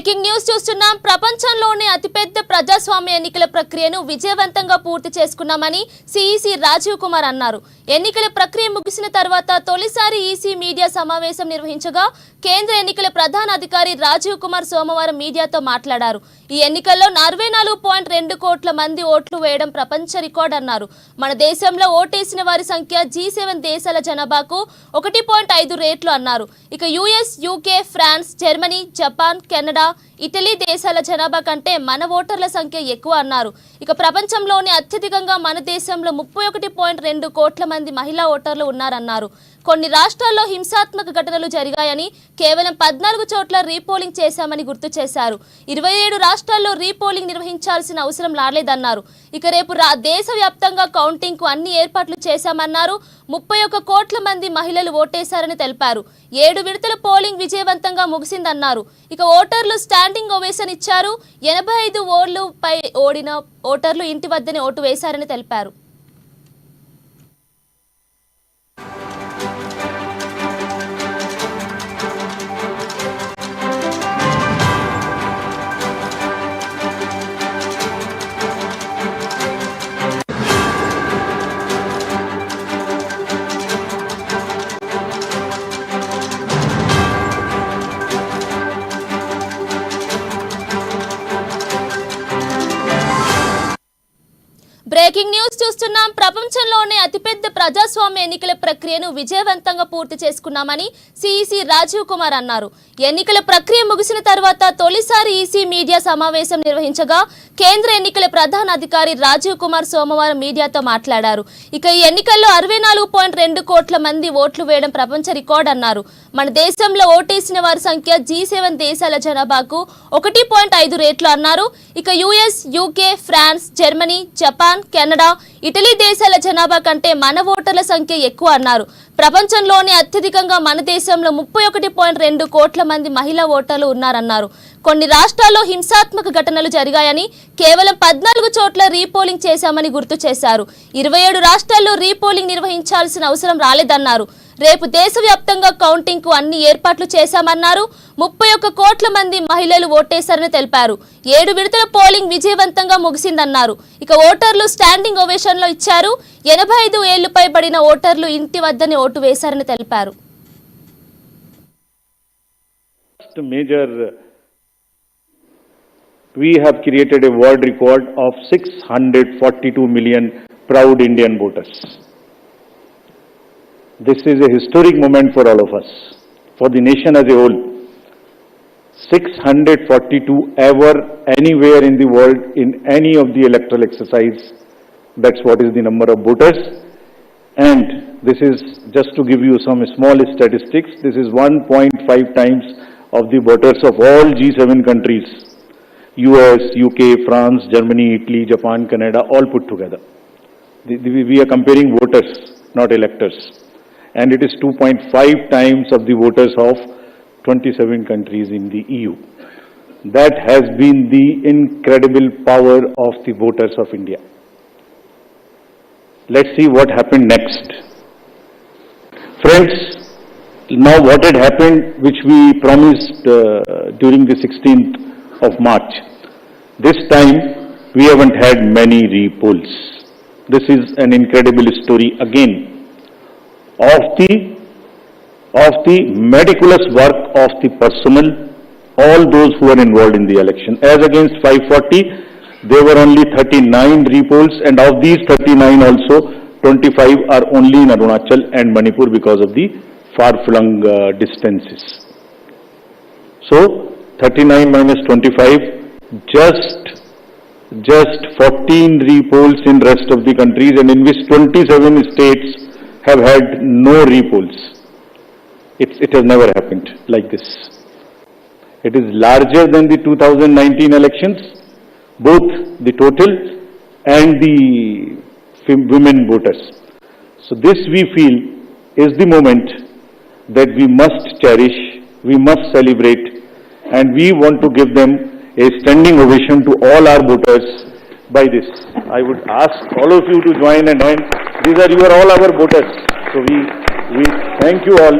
Breaking news చూస్తున్నాం. ప్రపంచంలోనే అతిపెద్ద ప్రజాస్వామ్య ఎన్నికల ప్రక్రియను విజయవంతంగా పూర్తి చేసుకున్నామని సిఈసి రాజీవ్ కుమార్ అన్నారు. ఎన్నికల ప్రక్రియ ముగిసిన తర్వాత తొలిసారి ఈసీ మీడియా సమావేశం నిర్వహించగా కేంద్ర ఎన్నికల ప్రధాన అధికారి రాజీవ్ కుమార్ సోమవారం మీడియాతో మాట్లాడారు. ఈ ఎన్నికల్లో 44.2 కోట్ల మంది ఓట్లు వేయడం ప్రపంచ రికార్డు అన్నారు. మన దేశంలో ఓటేసిన వారి సంఖ్య G7 దేశాల జనాభాకు 1.5 రెట్లు అన్నారు. ఇక US, UK, France, Germany, Japan, Canada, Italy దేశాల జనాభా కంటే మన ఓటర్ల సంఖ్య ఎక్కువ అన్నారు. ఇక ప్రపంచంలోనే అత్యధికంగా మన దేశంలో 31.2 కోట్ల మంది మహిళా ఓటర్లు ఉన్నారన్నారు. కొన్ని రాష్ట్రాల్లో హింసాత్మక ఘటనలు జరిగాయని కేవలం 14 చోట్ల రీపోలింగ్ చేశామని గుర్తు చేశారు. 27 రాష్ట్రాల్లో రీపోలింగ్ నిర్వహించాల్సిన అవసరం రాలేదన్నారు. ఇక రేపు దేశవ్యాప్తంగా కౌంటింగ్ కు అన్ని ఏర్పాట్లు చేశామన్నారు. 31 కోట్ల మంది మహిళలు ఓటేశారని తెలిపారు. 7 విడతల పోలింగ్ విజయవంతంగా ముగిసిందన్నారు. ఇక ఓటర్లు స్టాండింగ్ ఓవేషన్ ఇచ్చారు. 85 ఓట్లు పై ఓడిన ఓటర్లు ఇంటి వద్దనే ఓటు వేశారని తెలిపారు. బ్రేకింగ్ న్యూస్ చూస్తున్నాం. ప్రపంచంలోనే అతిపెద్ద ప్రజాస్వామ్య ఎన్నికల ప్రక్రియను విజయవంతంగా పూర్తి చేసుకున్నామని సిఈసి రాజీవ్ కుమార్ అన్నారు. ఎన్నికల ప్రక్రియ ముగిసిన తర్వాత తొలిసారి ఈసీ మీడియా సమావేశం నిర్వహించగా కేంద్ర ఎన్నికల ప్రధాన అధికారి రాజీవ్ కుమార్ సోమవారం మీడియాతో మాట్లాడారు. ఇక ఈ ఎన్నికల్లో 64.2 కోట్ల మంది ఓట్లు వేయడం ప్రపంచ రికార్డు అన్నారు. మన దేశంలో ఓటేసిన వారి సంఖ్య G7 దేశాల జనాభాకు 1.5 రెట్లు అన్నారు. ఇక US, UK, France, Germany, Japan, Canada, Italy దేశాల జనాభా కంటే మన ఓటర్ల సంఖ్య ఎక్కువ అన్నారు. ప్రపంచంలోనే అత్యధికంగా మన దేశంలో 31.2 కోట్ల మంది మహిళా ఓటర్లు ఉన్నారన్నారు. కొన్ని రాష్ట్రాల్లో హింసాత్మక ఘటనలు జరిగాయని కేవలం 14 చోట్ల రీపోలింగ్ చేశామని గుర్తు చేశారు. 27 రాష్ట్రాల్లో రీపోలింగ్ నిర్వహించాల్సిన అవసరం రాలేదన్నారు. రేపు దేశవ్యాప్తంగా కౌంటింగ్ కు అన్ని ఏర్పాట్లు చేశామన్నారు. 31 కోట్ల మంది మహిళలు ఓటేశారని తెలిపారు. 7 విడతల పోలింగ్ విజయవంతంగా ముగిసిందన్నారు. ఇక ఓటర్లు స్టాండింగ్ ఓవేషన్ లో ఇచ్చారు. 85 ఏళ్లపై పడిన ఓటర్లు ఇంటి వద్దనే ఓటు వేశారని తెలిపారు. We have created a world record of 642 million proud Indian voters. This is a historic moment for all of us, for the nation as a whole. 642 ever, anywhere in the world, in any of the electoral exercise. That's what is the number of voters. And this is, just to give you some small statistics, this is 1.5 times of the voters of all G7 countries. US, UK, France, Germany, Italy, Japan, Canada, all put together. We are comparing voters, not electors. And it is 2.5 times of the voters of 27 countries in the EU. That has been the incredible power of the voters of India. Let's see what happened next. Friends, now what had happened, which we promised during the 16th of March. This time we haven't had many repolls. This is an incredible story again of the meticulous work of the personnel, all those who are involved in the election. As against 540, there were only 39 repolls, and of these 39 also 25 are only in Arunachal and Manipur because of the far-flung distances. So 39 minus 25, just 14 repolls in rest of the countries, and in which 27 states have had no repolls. It has never happened like this. It is larger than the 2019 elections, both the total and the women voters. So this, we feel, is the moment that we must cherish, we must celebrate, and we want to give them a standing ovation to all our voters by this. I would ask all of you to join, and these are all our voters. So we thank you all.